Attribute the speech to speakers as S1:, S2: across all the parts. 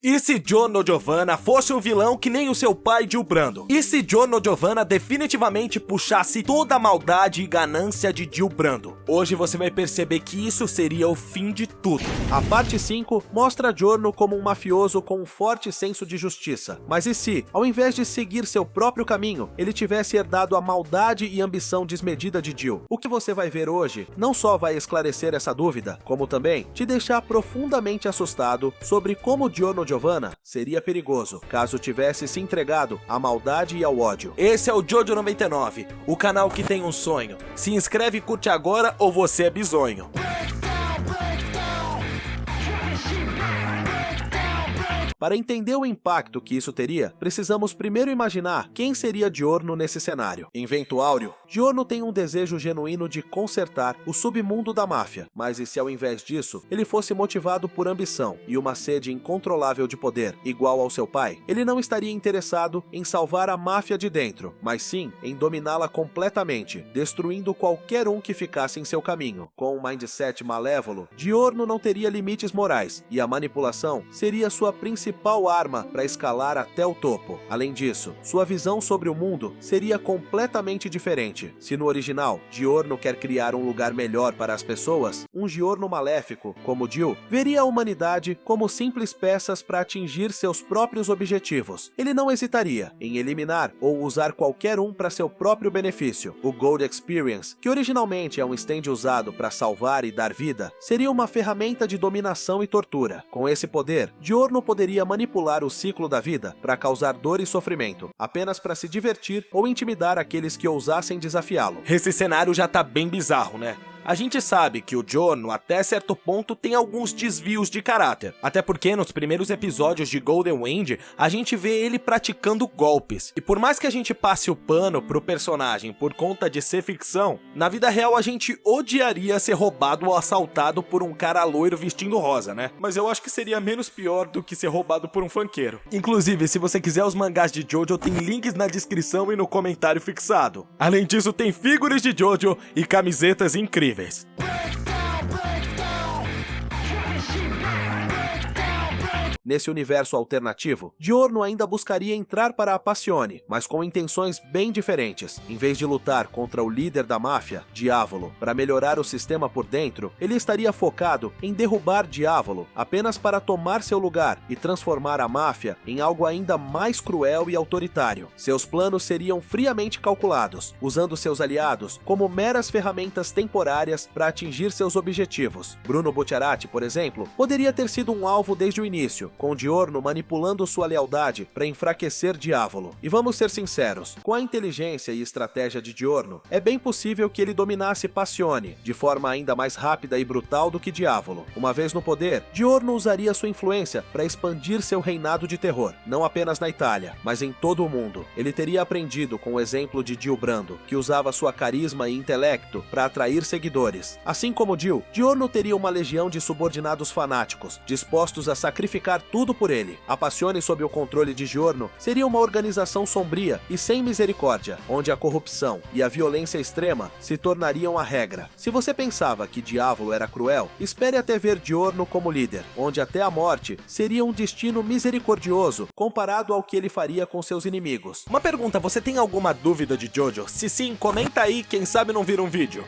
S1: E se Giorno Giovanna fosse um vilão que nem o seu pai Gil Brando? E se Giorno Giovanna definitivamente puxasse toda a maldade e ganância de Gil Brando? Hoje você vai perceber que isso seria o fim de tudo. A parte 5 mostra Giorno como um mafioso com um forte senso de justiça. Mas e se, ao invés de seguir seu próprio caminho, ele tivesse herdado a maldade e ambição desmedida de Gil? O que você vai ver hoje não só vai esclarecer essa dúvida, como também te deixar profundamente assustado sobre como Giorno Giovanna seria perigoso caso tivesse se entregado à maldade e ao ódio. Esse é o Jojo 99, o canal que tem um sonho. Se inscreve e curte agora ou você é bizonho. Para entender o impacto que isso teria, precisamos primeiro imaginar quem seria Giorno nesse cenário. Em Vento Áureo, Giorno tem um desejo genuíno de consertar o submundo da máfia, mas e se ao invés disso, ele fosse motivado por ambição e uma sede incontrolável de poder, igual ao seu pai? Ele não estaria interessado em salvar a máfia de dentro, mas sim em dominá-la completamente, destruindo qualquer um que ficasse em seu caminho. Com um mindset malévolo, Giorno não teria limites morais, e a manipulação seria sua principal arma para escalar até o topo. Além disso, sua visão sobre o mundo seria completamente diferente. Se no original, Giorno quer criar um lugar melhor para as pessoas, um Giorno maléfico, como Gil, veria a humanidade como simples peças para atingir seus próprios objetivos. Ele não hesitaria em eliminar ou usar qualquer um para seu próprio benefício. O Gold Experience, que originalmente é um stand usado para salvar e dar vida, seria uma ferramenta de dominação e tortura. Com esse poder, Giorno poderia manipular o ciclo da vida para causar dor e sofrimento, apenas para se divertir ou intimidar aqueles que ousassem desafiá-lo. Esse cenário já tá bem bizarro, né? A gente sabe que o Giorno, até certo ponto, tem alguns desvios de caráter. Até porque nos primeiros episódios de Golden Wind, a gente vê ele praticando golpes. E por mais que a gente passe o pano pro personagem por conta de ser ficção, na vida real a gente odiaria ser roubado ou assaltado por um cara loiro vestindo rosa, né? Mas eu acho que seria menos pior do que ser roubado por um funkeiro. Inclusive, se você quiser os mangás de Jojo, tem links na descrição e no comentário fixado. Além disso, tem figuras de Jojo e camisetas incríveis. Nesse universo alternativo, Giorno ainda buscaria entrar para a Passione, mas com intenções bem diferentes. Em vez de lutar contra o líder da máfia, Diavolo, para melhorar o sistema por dentro, ele estaria focado em derrubar Diavolo apenas para tomar seu lugar e transformar a máfia em algo ainda mais cruel e autoritário. Seus planos seriam friamente calculados, usando seus aliados como meras ferramentas temporárias para atingir seus objetivos. Bruno Bucciarati, por exemplo, poderia ter sido um alvo desde o início, com Giorno manipulando sua lealdade para enfraquecer Diavolo. E vamos ser sinceros, com a inteligência e estratégia de Giorno, é bem possível que ele dominasse Passione de forma ainda mais rápida e brutal do que Diavolo. Uma vez no poder, Giorno usaria sua influência para expandir seu reinado de terror, não apenas na Itália, mas em todo o mundo. Ele teria aprendido com o exemplo de Gil Brando, que usava sua carisma e intelecto para atrair seguidores. Assim como Gil, Giorno teria uma legião de subordinados fanáticos, dispostos a sacrificar tudo por ele. A Passione sob o controle de Giorno seria uma organização sombria e sem misericórdia, onde a corrupção e a violência extrema se tornariam a regra. Se você pensava que Diavolo era cruel, espere até ver Giorno como líder, onde até a morte seria um destino misericordioso comparado ao que ele faria com seus inimigos. Uma pergunta, você tem alguma dúvida de Jojo? Se sim, comenta aí, quem sabe não vira um vídeo.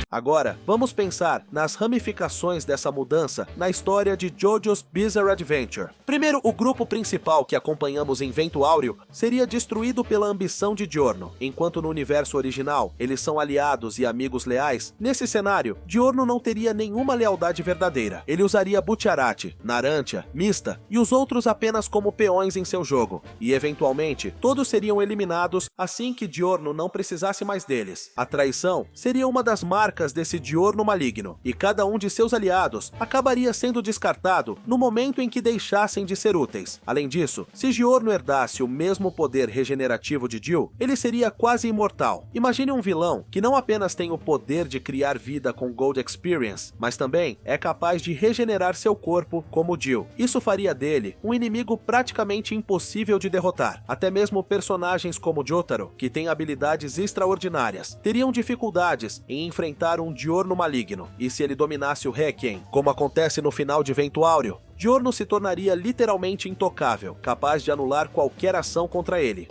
S1: Agora, vamos pensar nas ramificações dessa mudança na história de Jojo's Bizarre Adventure. Primeiro, o grupo principal que acompanhamos em Vento Áureo seria destruído pela ambição de Giorno. Enquanto no universo original eles são aliados e amigos leais, nesse cenário, Giorno não teria nenhuma lealdade verdadeira. Ele usaria Bucciarati, Narancia, Mista e os outros apenas como peões em seu jogo. E eventualmente, todos seriam eliminados assim que Giorno não precisasse mais deles. A traição seria uma das marcas desse Giorno maligno, e cada um de seus aliados acabaria sendo descartado no momento em que deixassem de ser úteis. Além disso, se Giorno herdasse o mesmo poder regenerativo de Gil, ele seria quase imortal. Imagine um vilão que não apenas tem o poder de criar vida com Gold Experience, mas também é capaz de regenerar seu corpo como Gil. Isso faria dele um inimigo praticamente impossível de derrotar. Até mesmo personagens como Jotaro, que têm habilidades extraordinárias, teriam dificuldades em enfrentar enfrentar um Diurno maligno, e se ele dominasse o Requiem, como acontece no final de Vento Áureo, Diurno se tornaria literalmente intocável, capaz de anular qualquer ação contra ele.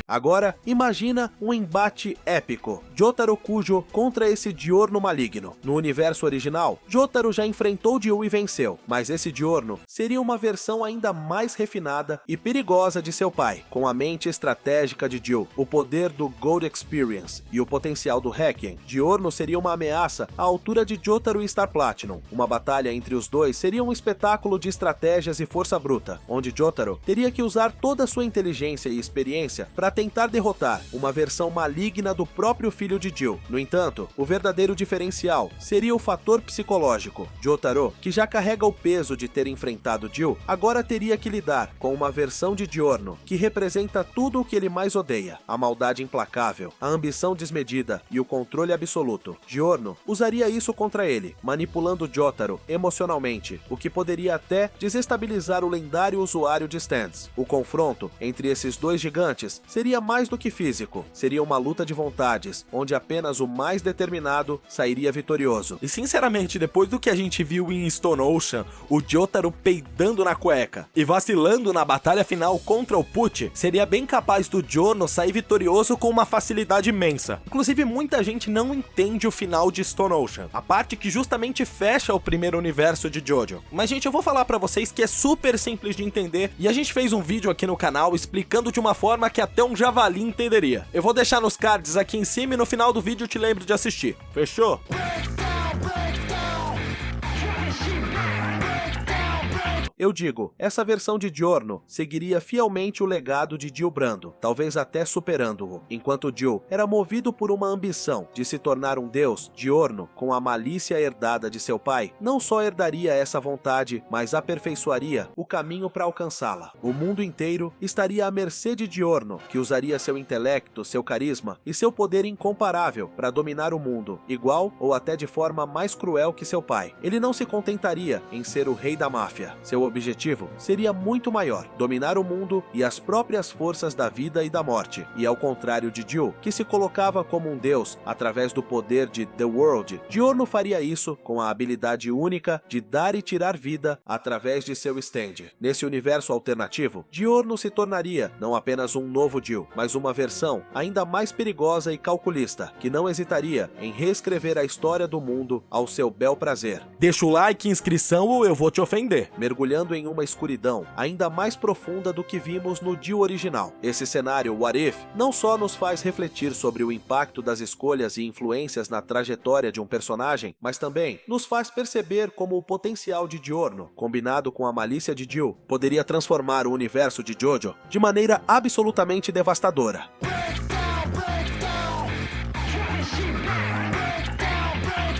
S1: Agora, imagina um embate épico, Jotaro Kujo contra esse Diurno maligno. No universo original, Jotaro já enfrentou Dio e venceu, mas esse Diurno seria uma versão ainda mais refinada e perigosa de seu pai, com a mente estratégica de Dio, o poder do Gold Experience e o potencial do Requiem. Diurno seria uma ameaça à altura de Jotaro e Star Platinum. Uma batalha entre os dois seria um espetáculo de estratégias e força bruta, onde Jotaro teria que usar toda a sua inteligência e experiência para tentar derrotar uma versão maligna do próprio filho de Dio. No entanto, o verdadeiro diferencial seria o fator psicológico. Jotaro, que já carrega o peso de ter enfrentado Dio, agora teria que lidar com uma versão de Diurno que representa tudo o que ele mais odeia: a maldade implacável, a ambição desmedida e o controle absoluto. Diurno usaria isso contra ele, manipulando Jotaro emocionalmente, o que poderia até desestabilizar o lendário usuário de stands. O confronto entre esses dois gigantes seria mais do que físico, seria uma luta de vontades, onde apenas o mais determinado sairia vitorioso.
S2: E sinceramente, depois do que a gente viu em Stone Ocean, o Jotaro peidando na cueca e vacilando na batalha final contra o Pucci, seria bem capaz do Giorno sair vitorioso com uma facilidade imensa. Inclusive, muita gente não entende o final de Stone Ocean, a parte que justamente fecha o primeiro universo de Jojo. Mas, gente, eu vou falar pra vocês que é super simples de entender, e a gente fez um vídeo aqui no canal explicando de uma forma que até um javali entenderia. Eu vou deixar nos cards aqui em cima e no final do vídeo te lembro de assistir. Fechou?
S1: Eu digo, essa versão de Diurno seguiria fielmente o legado de Dio Brando, talvez até superando-o. Enquanto Dio era movido por uma ambição de se tornar um deus, Diurno, com a malícia herdada de seu pai, não só herdaria essa vontade, mas aperfeiçoaria o caminho para alcançá-la. O mundo inteiro estaria à mercê de Diurno, que usaria seu intelecto, seu carisma e seu poder incomparável para dominar o mundo, igual ou até de forma mais cruel que seu pai. Ele não se contentaria em ser o rei da máfia. Seu objetivo seria muito maior: dominar o mundo e as próprias forças da vida e da morte. E ao contrário de Dio, que se colocava como um deus através do poder de The World, Diurno faria isso com a habilidade única de dar e tirar vida através de seu stand. Nesse universo alternativo, Diurno se tornaria não apenas um novo Dio, mas uma versão ainda mais perigosa e calculista, que não hesitaria em reescrever a história do mundo ao seu bel prazer.
S2: Deixa o like e inscrição ou eu vou te ofender.
S1: Mergulhando em uma escuridão ainda mais profunda do que vimos no Dio original. Esse cenário What If não só nos faz refletir sobre o impacto das escolhas e influências na trajetória de um personagem, mas também nos faz perceber como o potencial de Diurno, combinado com a malícia de Dio, poderia transformar o universo de Jojo de maneira absolutamente devastadora.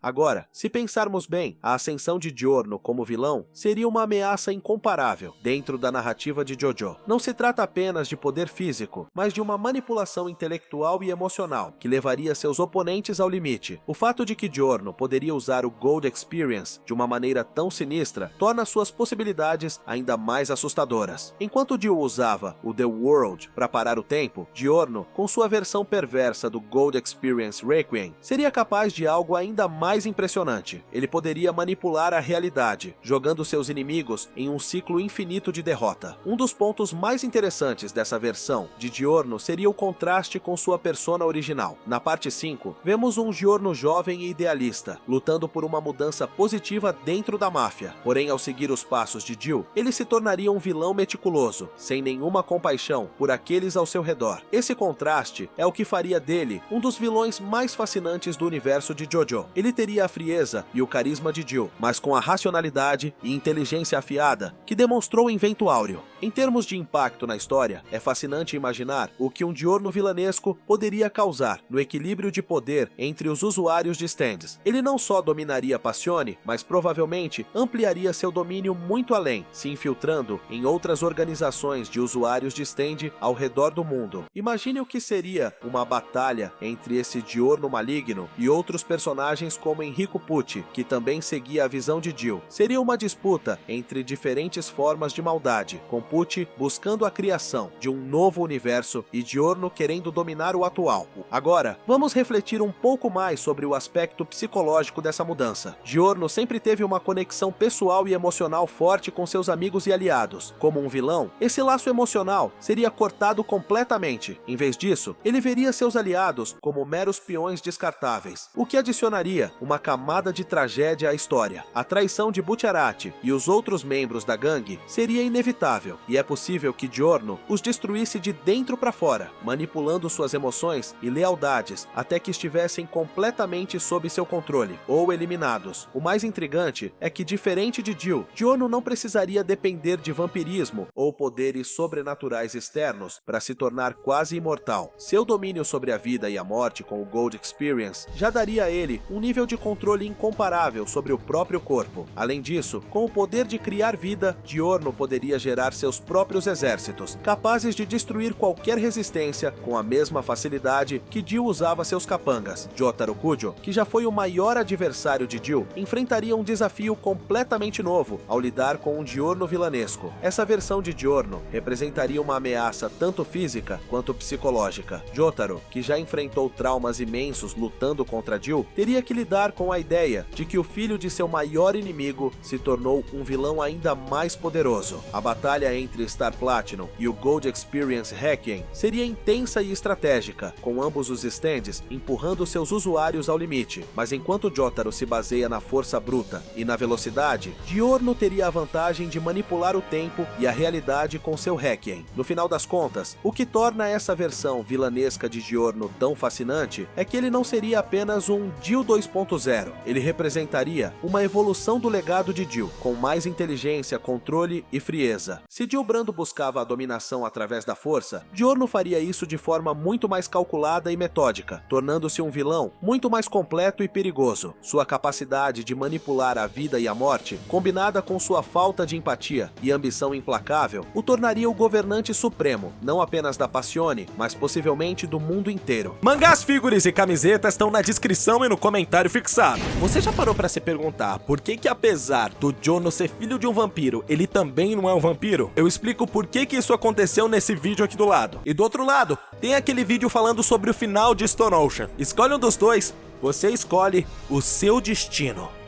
S1: Agora, se pensarmos bem, a ascensão de Diurno como vilão seria uma ameaça incomparável dentro da narrativa de Jojo. Não se trata apenas de poder físico, mas de uma manipulação intelectual e emocional que levaria seus oponentes ao limite. O fato de que Diurno poderia usar o Gold Experience de uma maneira tão sinistra torna suas possibilidades ainda mais assustadoras. Enquanto Dio usava o The World para parar o tempo, Diurno, com sua versão perversa do Gold Experience Requiem, seria capaz de algo ainda mais impressionante. Ele poderia manipular a realidade, jogando seus inimigos em um ciclo infinito de derrota. Um dos pontos mais interessantes dessa versão de Diurno seria o contraste com sua persona original. Na parte 5, vemos um Diurno jovem e idealista, lutando por uma mudança positiva dentro da máfia. Porém, ao seguir os passos de Dio, ele se tornaria um vilão meticuloso, sem nenhuma compaixão por aqueles ao seu redor. Esse contraste é o que faria dele um dos vilões mais fascinantes do universo de Jojo. Ele teria a frieza e o carisma de Dio, mas com a racionalidade e inteligência afiada que demonstrou em Vento Áureo. Em termos de impacto na história, é fascinante imaginar o que um Diurno vilanesco poderia causar no equilíbrio de poder entre os usuários de stands. Ele não só dominaria Passione, mas provavelmente ampliaria seu domínio muito além, se infiltrando em outras organizações de usuários de stand ao redor do mundo. Imagine o que seria uma batalha entre esse Diurno maligno e outros personagens como como Enrico Pucci, que também seguia a visão de Jill. Seria uma disputa entre diferentes formas de maldade, com Pucci buscando a criação de um novo universo e Giorno querendo dominar o atual. Agora, vamos refletir um pouco mais sobre o aspecto psicológico dessa mudança. Giorno sempre teve uma conexão pessoal e emocional forte com seus amigos e aliados. Como um vilão, esse laço emocional seria cortado completamente. Em vez disso, ele veria seus aliados como meros peões descartáveis, o que adicionaria uma camada de tragédia à história. A traição de Bucciarati e os outros membros da gangue seria inevitável, e é possível que Giorno os destruísse de dentro para fora, manipulando suas emoções e lealdades até que estivessem completamente sob seu controle, ou eliminados. O mais intrigante é que, diferente de Jill, Giorno não precisaria depender de vampirismo ou poderes sobrenaturais externos para se tornar quase imortal. Seu domínio sobre a vida e a morte com o Gold Experience já daria a ele um nível de controle incomparável sobre o próprio corpo. Além disso, com o poder de criar vida, Giorno poderia gerar seus próprios exércitos, capazes de destruir qualquer resistência com a mesma facilidade que Jill usava seus capangas. Jotaro Kujo, que já foi o maior adversário de Jill, enfrentaria um desafio completamente novo ao lidar com um Giorno vilanesco. Essa versão de Giorno representaria uma ameaça tanto física quanto psicológica. Jotaro, que já enfrentou traumas imensos lutando contra Jill, teria que lidar com a ideia de que o filho de seu maior inimigo se tornou um vilão ainda mais poderoso. A batalha entre Star Platinum e o Gold Experience Requiem seria intensa e estratégica, com ambos os stands empurrando seus usuários ao limite. Mas enquanto Jotaro se baseia na força bruta e na velocidade, Giorno teria a vantagem de manipular o tempo e a realidade com seu Requiem. No final das contas, o que torna essa versão vilanesca de Giorno tão fascinante é que ele não seria apenas um Jill 2.0, ele representaria uma evolução do legado de Jill, com mais inteligência, controle e frieza. Se Jill Brando buscava a dominação através da força, Giorno faria isso de forma muito mais calculada e metódica, tornando-se um vilão muito mais completo e perigoso. Sua capacidade de manipular a vida e a morte, combinada com sua falta de empatia e ambição implacável, o tornaria o governante supremo, não apenas da Passione, mas possivelmente do mundo inteiro.
S2: Mangás, figuras e camisetas estão na descrição e no comentário fixado. Você já parou pra se perguntar por que apesar do Giorno ser filho de um vampiro, ele também não é um vampiro? Eu explico por que isso aconteceu nesse vídeo aqui do lado. E do outro lado, tem aquele vídeo falando sobre o final de Stone Ocean. Escolhe um dos dois, você escolhe o seu destino.